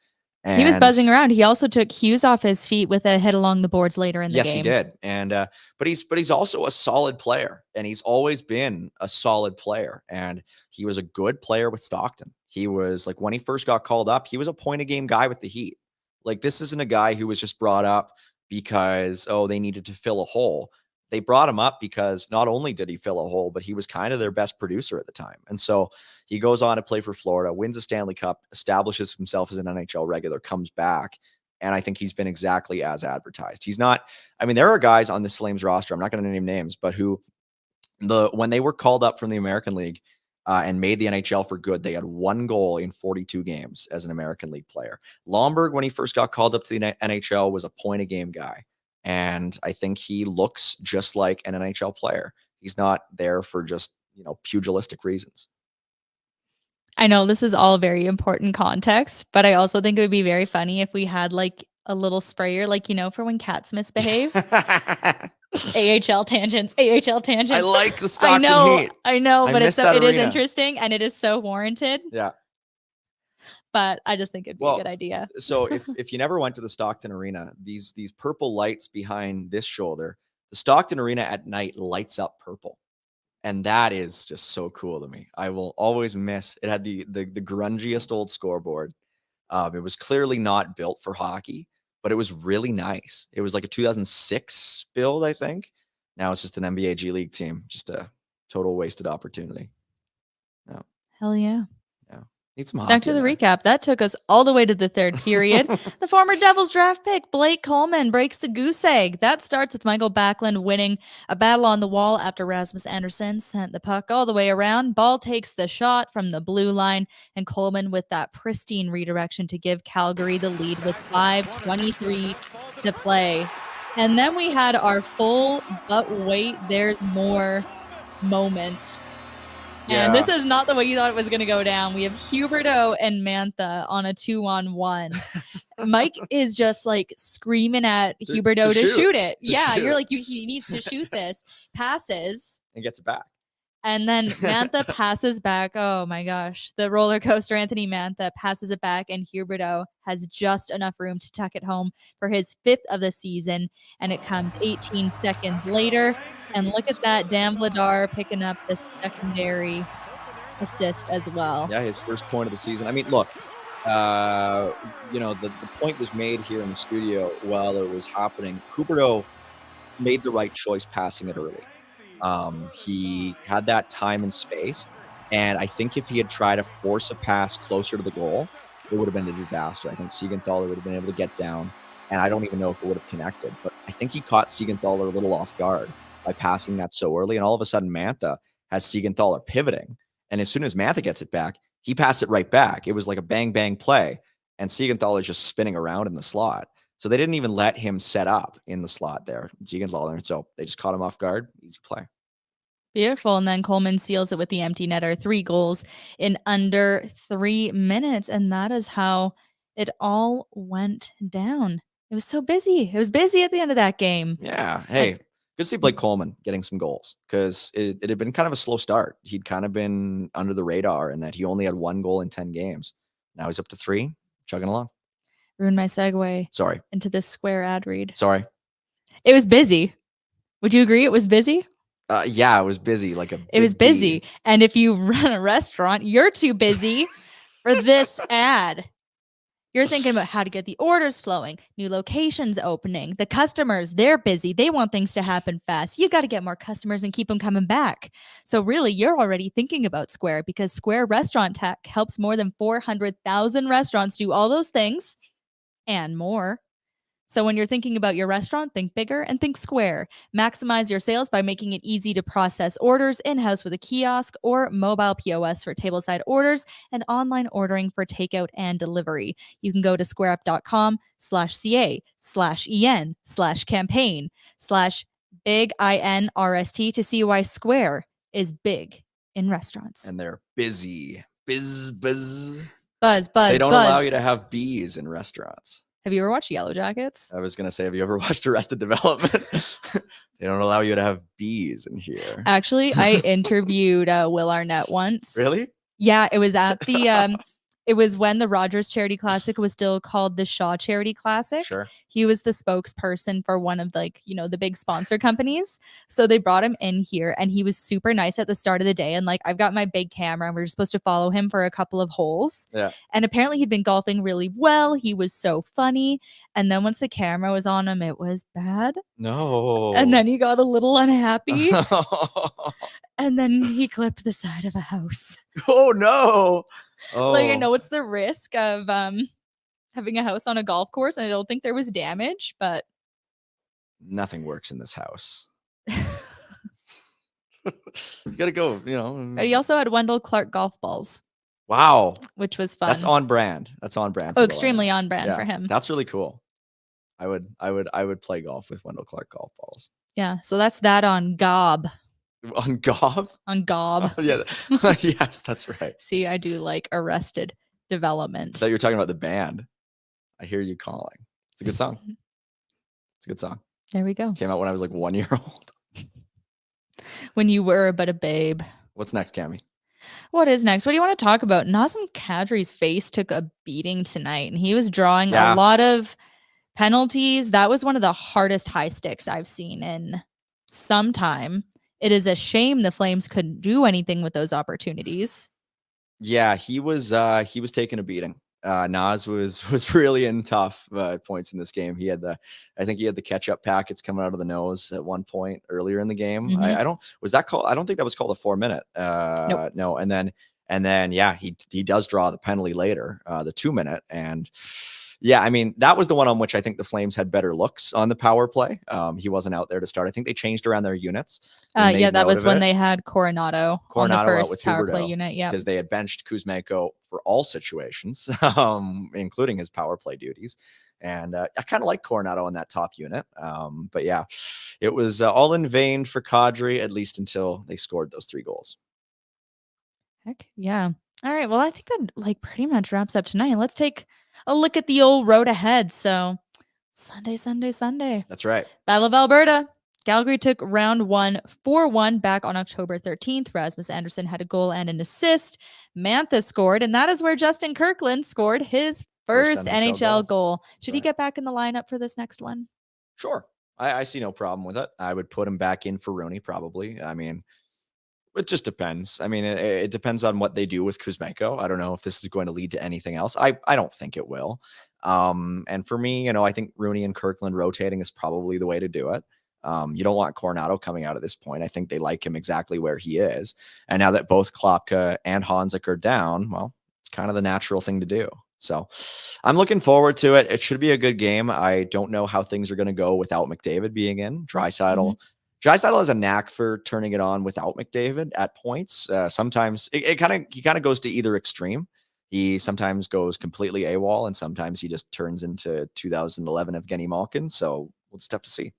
And he was buzzing around. He also took Hughes off his feet with a hit along the boards later in the game. Yes, he did. And but he's also a solid player, and he's always been a solid player. And he was a good player with Stockton. He was like, when he first got called up, he was a point a game guy with the Heat. Like, this isn't a guy who was just brought up because they needed to fill a hole. They brought him up because not only did he fill a hole, but he was kind of their best producer at the time. And so he goes on to play for Florida, wins a Stanley Cup, establishes himself as an NHL regular, comes back. And I think he's been exactly as advertised. He's not, I mean, there are guys on this Flames roster, I'm not going to name names, but who when they were called up from the American League and made the NHL for good, they had 1 goal in 42 games as an American League player. Lomberg, when he first got called up to the NHL, was a point a game guy. And I think he looks just like an NHL player. He's not there for just, pugilistic reasons. I know this is all very important context, but I also think it would be very funny if we had like a little sprayer, like, for when cats misbehave. AHL tangents. I like the Stockton Heat. I know, but it is interesting and it is so warranted. Yeah. But I just think it'd be a good idea. So if you never went to the Stockton Arena, these purple lights behind this shoulder, the Stockton Arena at night lights up purple. And that is just so cool to me. I will always miss it. Had the grungiest old scoreboard. It was clearly not built for hockey, but it was really nice. It was like a 2006 build, I think. Now it's just an NBA G League team. Just a total wasted opportunity. No. Hell yeah. Need some Back to the recap. That took us all the way to the third period. The former Devils draft pick, Blake Coleman, breaks the goose egg. That starts with Michael Backlund winning a battle on the wall after Rasmus Andersson sent the puck all the way around. Bahl takes the shot from the blue line, and Coleman with that pristine redirection to give Calgary the lead with 5:23 to play. And then we had our full, but wait, there's more moment. Yeah. And this is not the way you thought it was going to go down. We have Huberdeau and Mantha on a 2-on-1. Mike is just like screaming at Huberdeau to shoot it. You're like, he needs to shoot this. Passes. And gets it back. And then Mantha passes back. Oh my gosh. The roller coaster Anthony Mantha passes it back, and Huberdeau has just enough room to tuck it home for his 5th of the season. And it comes 18 seconds later. And look at that, Dan Vladar picking up the secondary assist as well. Yeah, his first point of the season. I mean, look, the point was made here in the studio while it was happening. Huberdeau made the right choice passing it early. He had that time and space, and I think if he had tried to force a pass closer to the goal, it would have been a disaster. I think Siegenthaler would have been able to get down, and I don't even know if it would have connected, but I think he caught Siegenthaler a little off guard by passing that so early, and all of a sudden Mantha has Siegenthaler pivoting, and as soon as Mantha gets it back, he passed it right back. It was like a bang-bang play, and Siegenthaler is just spinning around in the slot. So they didn't even let him set up in the slot there, Siegenthaler, so they just caught him off guard. Easy play. Beautiful. And then Coleman seals it with the empty netter. 3 goals in under 3 minutes. And that is how it all went down. It was so busy. It was busy at the end of that game. Yeah. Hey, good to see Blake Coleman getting some goals, because it had been kind of a slow start. He'd kind of been under the radar in that he only had 1 goal in 10 games. Now he's up to 3, chugging along. Ruined my segue. Sorry. Into this square ad read. Sorry. It was busy. Would you agree it was busy? Yeah, it was busy, like a It was big busy. bee. And if you run a restaurant, you're too busy for this ad. You're thinking about how to get the orders flowing, new locations opening, the customers, they're busy. They want things to happen fast. You got to get more customers and keep them coming back. So, really, you're already thinking about Square because Square Restaurant Tech helps more than 400,000 restaurants do all those things and more. So when you're thinking about your restaurant, think bigger and think Square. Maximize your sales by making it easy to process orders in-house with a kiosk or mobile POS for tableside orders and online ordering for takeout and delivery. You can go to squareup.com/ca/campaign/big INRST to see why Square is big in restaurants. And they're busy. Biz. Buzz, They buzz, don't buzz. allow you to have bees in restaurants. Have you ever watched Yellow Jackets? I was going to say, have you ever watched Arrested Development? They don't allow you to have bees in here. Actually, I interviewed Will Arnett once. Really? Yeah, it was at the it was when the Rogers Charity Classic was still called the Shaw Charity Classic. Sure. He was the spokesperson for one of the big sponsor companies. So they brought him in here and he was super nice at the start of the day. And I've got my big camera and we're supposed to follow him for a couple of holes. Yeah. And apparently he'd been golfing really well. He was so funny. And then once the camera was on him, it was bad. No. And then he got a little unhappy. And then he clipped the side of a house. Oh no. Oh. I know it's the risk of having a house on a golf course, and I don't think there was damage, but nothing works in this house. You gotta go, But he also had Wendell Clark golf balls. Wow. Which was fun. That's on brand. Oh, extremely on brand for him. That's really cool. I would play golf with Wendell Clark golf balls. Yeah. So that's that on Gob. On Gob? On Gob. Oh, yeah. Yes, that's right. See, I do like Arrested Development. So you're talking about the band. I hear you calling. It's a good song. It's a good song. There we go. Came out when I was 1 year old. When you were but a babe. What's next, Cami? What is next? What do you want to talk about? Nazem Kadri's face took a beating tonight, and he was drawing a lot of penalties. That was one of the hardest high sticks I've seen in some time. It is a shame the Flames couldn't do anything with those opportunities. Yeah, he was taking a beating. Nas was really in tough points in this game. I think he had the ketchup packets coming out of the nose at one point earlier in the game. Mm-hmm. I don't think that was called a 4-minute. Nope. No, and then yeah, he does draw the penalty later, the 2-minute, and yeah, I mean, that was the one on which I think the Flames had better looks on the power play. He wasn't out there to start. I think they changed around their units. Yeah, that was when they had Coronado on the first power play unit. Yeah, because they had benched Kuzmenko for all situations, including his power play duties. And I kind of like Coronato on that top unit. But yeah, it was all in vain for Kadri, at least until they scored those 3 goals. Heck yeah. All right. Well, I think that pretty much wraps up tonight. Let's take a look at the old road ahead. So Sunday. That's right. Battle of Alberta. Calgary took round 1 4-1 back on October 13th. Rasmus Anderson had a goal and an assist. Mantha scored, and that is where Justin Kirkland scored his first NHL goal. Should he get back in the lineup for this next one? Sure. I see no problem with it. I would put him back in for Rooney, probably. I mean, it just depends. I mean, it depends on what they do with Kuzmenko. I don't know if this is going to lead to anything else. I don't think it will. And for me, I think Rooney and Kirkland rotating is probably the way to do it. You don't want Coronato coming out at this point. I think they like him exactly where he is. And now that both Klopka and Honzek are down, well, it's kind of the natural thing to do. So I'm looking forward to it. It should be a good game. I don't know how things are going to go without McDavid being in. Draisaitl has a knack for turning it on without McDavid at points. Sometimes he kind of goes to either extreme. He sometimes goes completely AWOL, and sometimes he just turns into 2011 Evgeny Malkin. So we'll just have to see.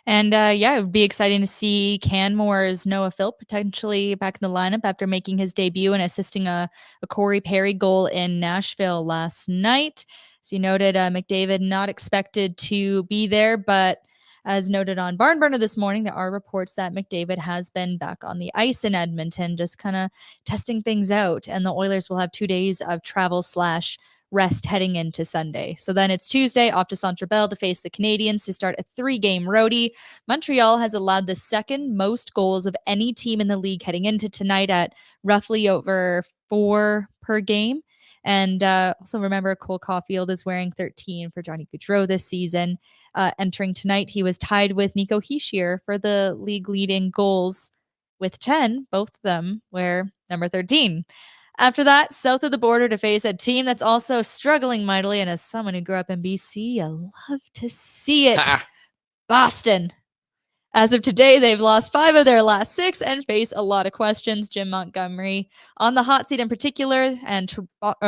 And it would be exciting to see Canmore's Noah Philp potentially back in the lineup after making his debut and assisting a Corey Perry goal in Nashville last night. As you noted, McDavid not expected to be there, but as noted on Barn Burner this morning, there are reports that McDavid has been back on the ice in Edmonton, just kind of testing things out. And the Oilers will have 2 days of travel / rest heading into Sunday. So then it's Tuesday off to Centre Bell to face the Canadiens to start a 3-game roadie. Montreal has allowed the second most goals of any team in the league heading into tonight at roughly over 4 per game. And also remember, Cole Caulfield is wearing 13 for Johnny Gaudreau this season. Entering tonight, he was tied with Nico Hischier for the league leading goals with 10. Both of them wear number 13. After that, south of the border to face a team that's also struggling mightily. And as someone who grew up in BC, I love to see it. Boston. As of today, they've lost 5 of their last 6 and face a lot of questions. Jim Montgomery on the hot seat in particular, and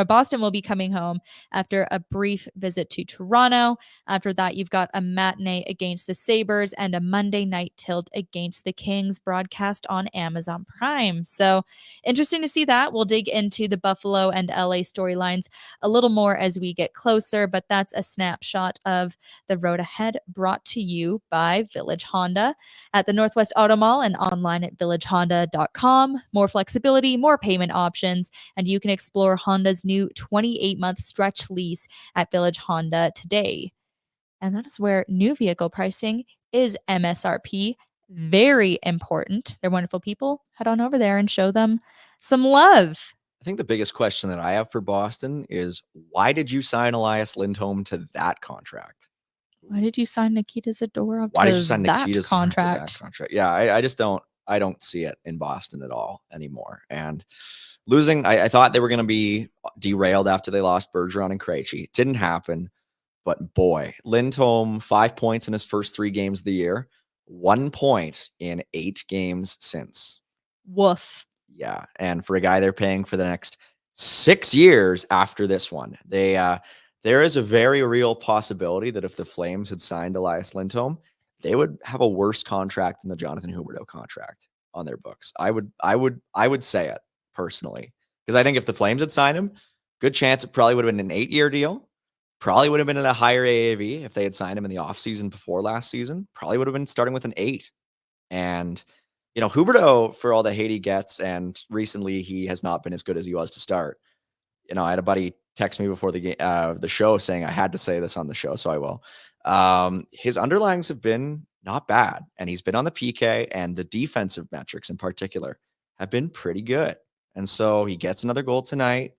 Boston will be coming home after a brief visit to Toronto. After that, you've got a matinee against the Sabres and a Monday night tilt against the Kings, broadcast on Amazon Prime. So interesting to see that. We'll dig into the Buffalo and LA storylines a little more as we get closer, but that's a snapshot of the road ahead, brought to you by Village Honda at the Northwest Auto Mall and online at villagehonda.com. More flexibility, more payment options, and you can explore Honda's new 28-month stretch lease at Village Honda today. And that is where new vehicle pricing is MSRP. Very important. They're wonderful people. Head on over there and show them some love. I think the biggest question that I have for Boston is, why did you sign Elias Lindholm to that contract? Why did you sign Nikita Zadorov Why did you to sign that Nikita Zadorov to contract? that contract? Yeah, I just don't see it in Boston at all anymore. And losing, I thought they were going to be derailed after they lost Bergeron and Krejci. Didn't happen. But boy, Lindholm, 5 points in his first 3 games of the year, 1 point in 8 games since. Woof. Yeah, and for a guy they're paying for the next 6 years after this one, there is a very real possibility that if the Flames had signed Elias Lindholm, they would have a worse contract than the Jonathan Huberdeau contract on their books. I would say it personally, because I think if the Flames had signed him, good chance it probably would have been an 8-year deal. Probably would have been in a higher AAV if they had signed him in the offseason before last season. Probably would have been starting with an 8. And Huberdeau, for all the hate he gets, and recently he has not been as good as he was to start. I had a buddy text me before the show saying I had to say this on the show, so I will. His underlings have been not bad, and he's been on the PK, and the defensive metrics in particular have been pretty good. And so he gets another goal tonight.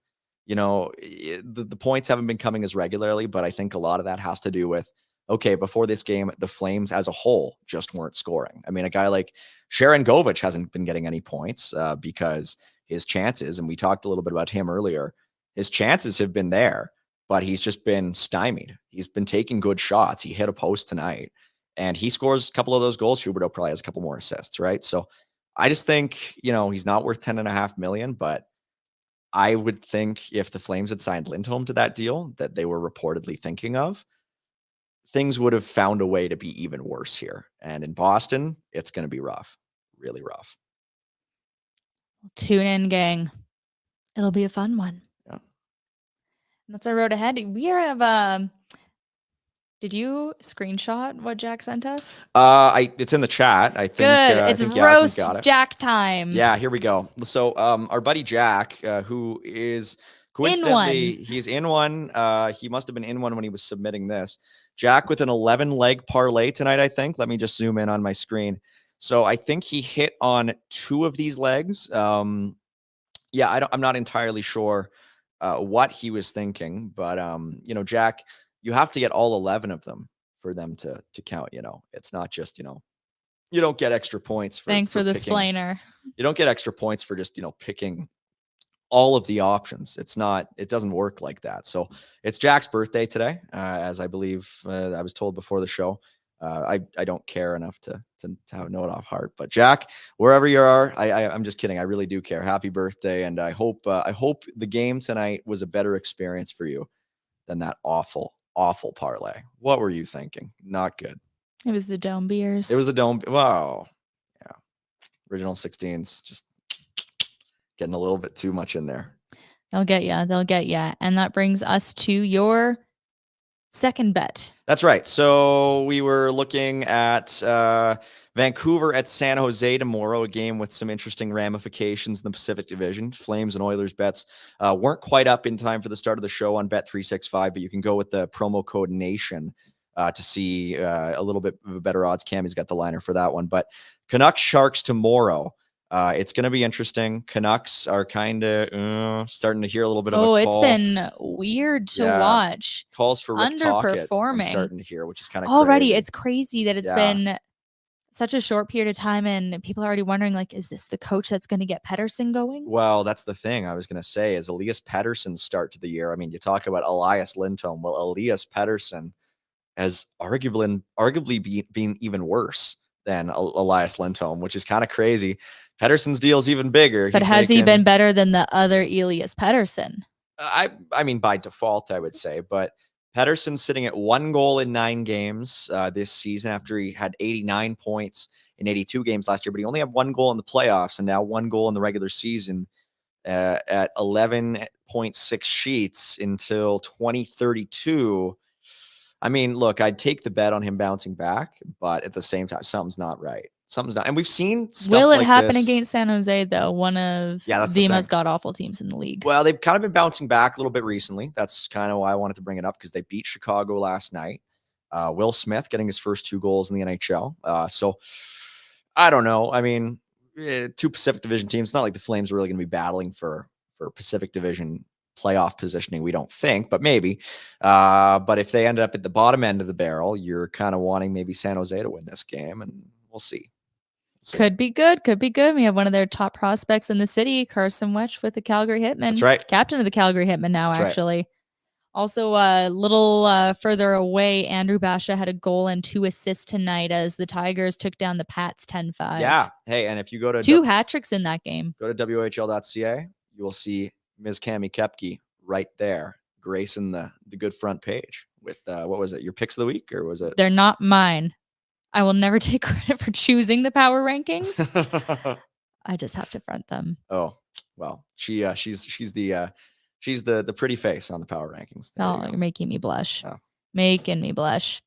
The points haven't been coming as regularly, but I think a lot of that has to do with, okay, before this game, the Flames as a whole just weren't scoring. I mean, a guy like Sharon Govich hasn't been getting any points because his chances, and we talked a little bit about him earlier, his chances have been there, but he's just been stymied. He's been taking good shots. He hit a post tonight, and he scores a couple of those goals. Huberdeau probably has a couple more assists, right? So I just think, he's not worth $10.5 million, but I would think if the Flames had signed Lindholm to that deal that they were reportedly thinking of, things would have found a way to be even worse here. And in Boston, it's going to be rough, really rough. Tune in, gang. It'll be a fun one. Yeah. That's our road ahead. We have did you screenshot what Jack sent us? It's in the chat. I think. Good. It's I think roast got it. Jack time. Yeah, here we go. So, our buddy Jack, who is coincidentally, he's in one. He must have been in one when he was submitting this. Jack with an 11-leg parlay tonight, I think. Let me just zoom in on my screen. So I think he hit on 2 of these legs. I'm not entirely sure what he was thinking, but Jack, you have to get all 11 of them for them to count. It's not just you don't get extra points for. Thanks for the picking, splainer. You don't get extra points for just picking all of the options. It doesn't work like that. So it's Jack's birthday today, as I believe I was told before the show. I don't care enough to know it off heart, but Jack, wherever you are, I'm just kidding. I really do care. Happy birthday. And I hope the game tonight was a better experience for you than that awful parlay. What were you thinking? Not good. It was the dome beers. It was the dome. Wow. Yeah. Original 16s, just getting a little bit too much in there. They'll get ya. And that brings us to your second bet. That's right. So we were looking at Vancouver at San Jose tomorrow, a game with some interesting ramifications in the Pacific Division. Flames and Oilers bets weren't quite up in time for the start of the show on Bet365, but you can go with the promo code NATION to see a little bit of a better odds. Cami's got the liner for that one. But Canucks Sharks tomorrow. It's going to be interesting. Canucks are kind of starting to hear a little bit of a call. It's been weird to watch. Calls for Rick Tocchet I'm Underperforming. starting to hear, which is kind of already crazy. It's crazy that it's been such a short period of time and people are already wondering, like, is this the coach that's going to get Pettersson going? Well, that's the thing I was going to say is Elias Pettersson's start to the year. I mean, you talk about Elias Lindholm. Well, Elias Pettersson has arguably been even worse than Elias Lindholm, which is kind of crazy. Pettersson's deal is even bigger. But has he been better than the other Elias Pettersson? I mean, by default, I would say. But Pettersson's sitting at 1 goal in 9 games this season after he had 89 points in 82 games last year. But he only had 1 goal in the playoffs and now 1 goal in the regular season at 11.6 sheets until 2032. I mean, look, I'd take the bet on him bouncing back, but at the same time, something's not right. Something's not. And we've seen stuff Will it like happen this against San Jose, though? One of the most god-awful teams in the league. Well, they've kind of been bouncing back a little bit recently. That's kind of why I wanted to bring it up, because they beat Chicago last night. Will Smith getting his first 2 goals in the NHL. So I don't know. I mean, 2 Pacific Division teams. It's not like the Flames are really going to be battling for Pacific Division playoff positioning, we don't think, but maybe. But if they ended up at the bottom end of the barrel, you're kind of wanting maybe San Jose to win this game, and we'll see. Could be good. Could be good. We have one of their top prospects in the city, Carson Wetch with the Calgary Hitmen. That's right. Captain of the Calgary Hitmen now, That's actually. Right. Also, a little further away, Andrew Basha had a goal and 2 assists tonight as the Tigers took down the Pats 10-5. Yeah. Hey, and if you go to 2 hat tricks in that game. Go to WHL.ca, you will see Ms. Cami Kepke right there, gracing the good front page with what was it? Your picks of the week, or was it? They're not mine. I will never take credit for choosing the power rankings. I just have to front them. Oh, well, she's the pretty face on the power rankings. There you're making me blush. Oh. Making me blush.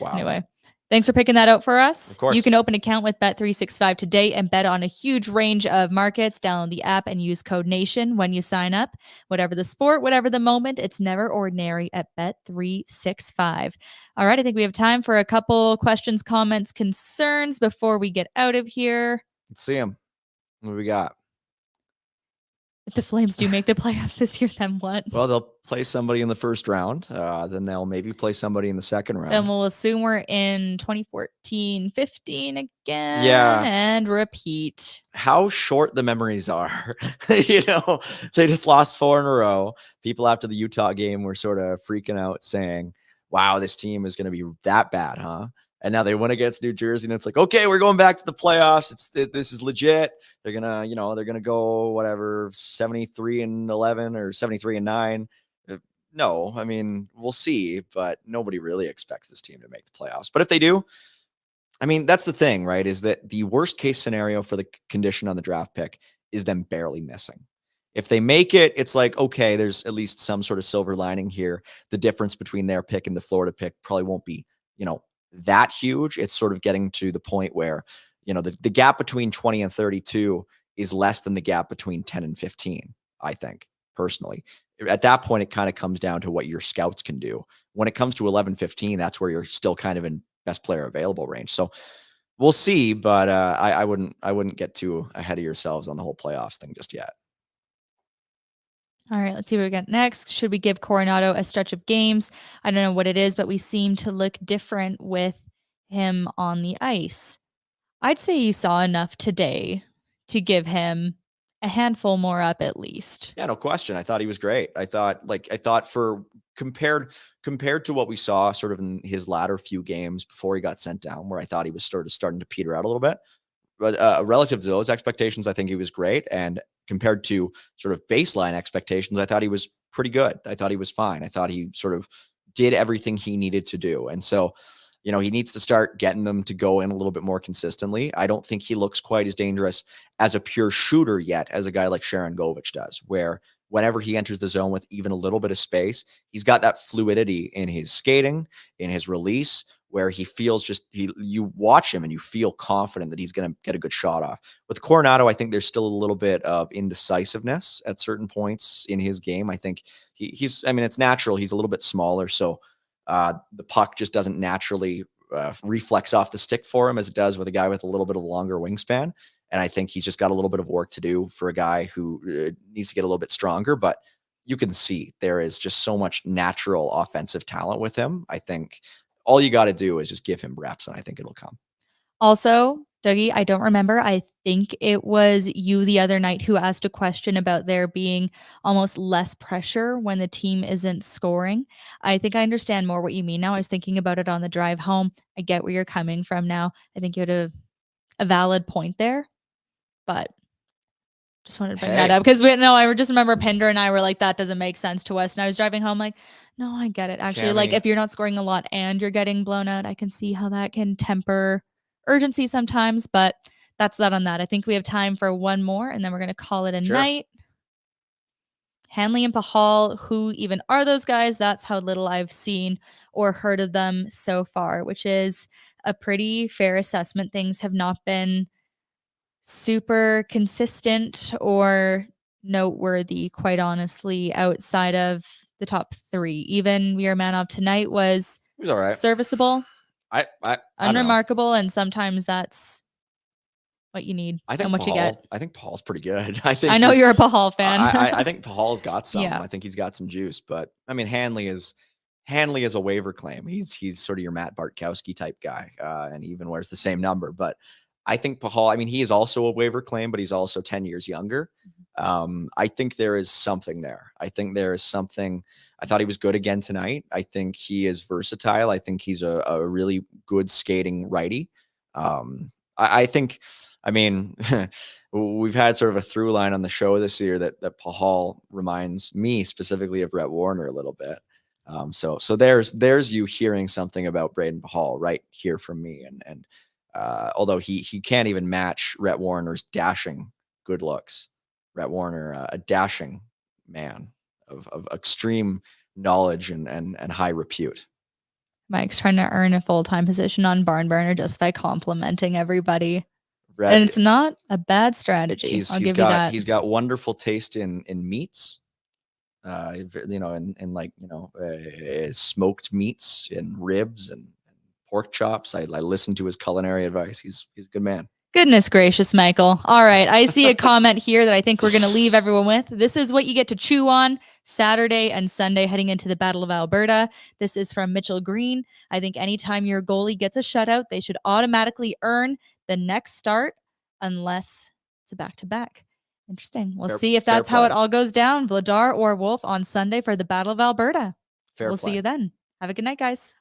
Wow. Anyway, thanks for picking that out for us. Of course. You can open an account with Bet365 today and bet on a huge range of markets. Download the app and use code NATION when you sign up. Whatever the sport, whatever the moment, it's never ordinary at Bet365. All right, I think we have time for a couple questions, comments, concerns before we get out of here. Let's see them. What do we got? If the Flames do make the playoffs this year, then what? Well, they'll play somebody in the first round. Then they'll maybe play somebody in the second round. And we'll assume we're in 2014-15 again. Yeah. And repeat. How short the memories are. You know, they just lost 4 in a row. People after the Utah game were sort of freaking out saying, wow, this team is going to be that bad, huh? And now they win against New Jersey, and it's like, okay, we're going back to the playoffs. This is legit. They're gonna go whatever 73-11 or 73-9. No, I mean, we'll see, but nobody really expects this team to make the playoffs. But if they do, I mean, that's the thing, right? Is that the worst case scenario for the condition on the draft pick is them barely missing. If they make it, it's like, okay, there's at least some sort of silver lining here. The difference between their pick and the Florida pick probably won't be, that huge. It's sort of getting to the point where, the gap between 20 and 32 is less than the gap between 10 and 15, I think, personally. At that point, it kind of comes down to what your scouts can do. When it comes to 11-15, that's where you're still kind of in best player available range. So we'll see, but I wouldn't get too ahead of yourselves on the whole playoffs thing just yet. All right, let's see what we got next. Should we give Coronato a stretch of games? I don't know what it is, but we seem to look different with him on the ice. I'd say you saw enough today to give him a handful more up at least. Yeah, no question. I thought he was great. I thought for compared to what we saw sort of in his latter few games before he got sent down, where I thought he was starting to peter out a little bit. But relative to those expectations, I think he was great. And compared to sort of baseline expectations, I thought he was pretty good. I thought he was fine. I thought he sort of did everything he needed to do. And so, he needs to start getting them to go in a little bit more consistently. I don't think he looks quite as dangerous as a pure shooter yet as a guy like Sharon Govich does, where whenever he enters the zone with even a little bit of space, he's got that fluidity in his skating, in his release, where he feels you watch him and you feel confident that he's going to get a good shot off. With Coronato, I think there's still a little bit of indecisiveness at certain points in his game. I think I mean, it's natural. He's a little bit smaller, so the puck just doesn't naturally reflex off the stick for him as it does with a guy with a little bit of a longer wingspan. And I think he's just got a little bit of work to do for a guy who needs to get a little bit stronger. But you can see there is just so much natural offensive talent with him. I think all you got to do is just give him reps, and I think it'll come. Also, Dougie, I don't remember. I think it was you the other night who asked a question about there being almost less pressure when the team isn't scoring. I think I understand more what you mean now. I was thinking about it on the drive home. I get where you're coming from now. I think you had a valid point there, but just wanted to bring that up because I just remember Pinder and I were like, that doesn't make sense to us. And I was driving home like, no, I get it. Actually, like if you're not scoring a lot and you're getting blown out, I can see how that can temper urgency sometimes, but that's that on that. I think we have time for one more and then we're going to call it a night. Hanley and Bahl, who even are those guys? That's how little I've seen or heard of them so far, which is a pretty fair assessment. Things have not been super consistent or noteworthy, quite honestly, outside of the top three. Even Miramanov tonight was all right, serviceable, unremarkable, and sometimes that's what you need and what you get. I think Paul's pretty good. I know you're a Bahl fan. I think Paul's got some. Yeah. I think he's got some juice. But I mean, Hanley is a waiver claim. He's sort of your Matt Bartkowski type guy, and he even wears the same number. But I think Bahl, I mean, he is also a waiver claim, but he's also 10 years younger. I think there is something there. I think there is something. I thought he was good again tonight. I think he is versatile. I think he's a really good skating righty. I think, I mean, we've had sort of a through line on the show this year that Bahl reminds me specifically of Rhett Warrener a little bit. So there's you hearing something about Braden Bahl right here from me. And although he can't even match Rhett Warrener's dashing good looks. Rhett Warrener, a dashing man of extreme knowledge and high repute. Mike's trying to earn a full-time position on Barn Burner just by complimenting everybody. Rhett, and it's not a bad strategy. I'll give you that. He's got wonderful taste in meats. Smoked meats and ribs and pork chops. I listen to his culinary advice. He's a good man. Goodness gracious, Michael. All right. I see a comment here that I think we're going to leave everyone with. This is what you get to chew on Saturday and Sunday heading into the Battle of Alberta. This is from Mitchell Green. I think anytime your goalie gets a shutout, they should automatically earn the next start unless it's a back-to-back. Interesting. We'll see if that's how it all goes down. Vladar or Wolf on Sunday for the Battle of Alberta. We'll see you then. Have a good night, guys.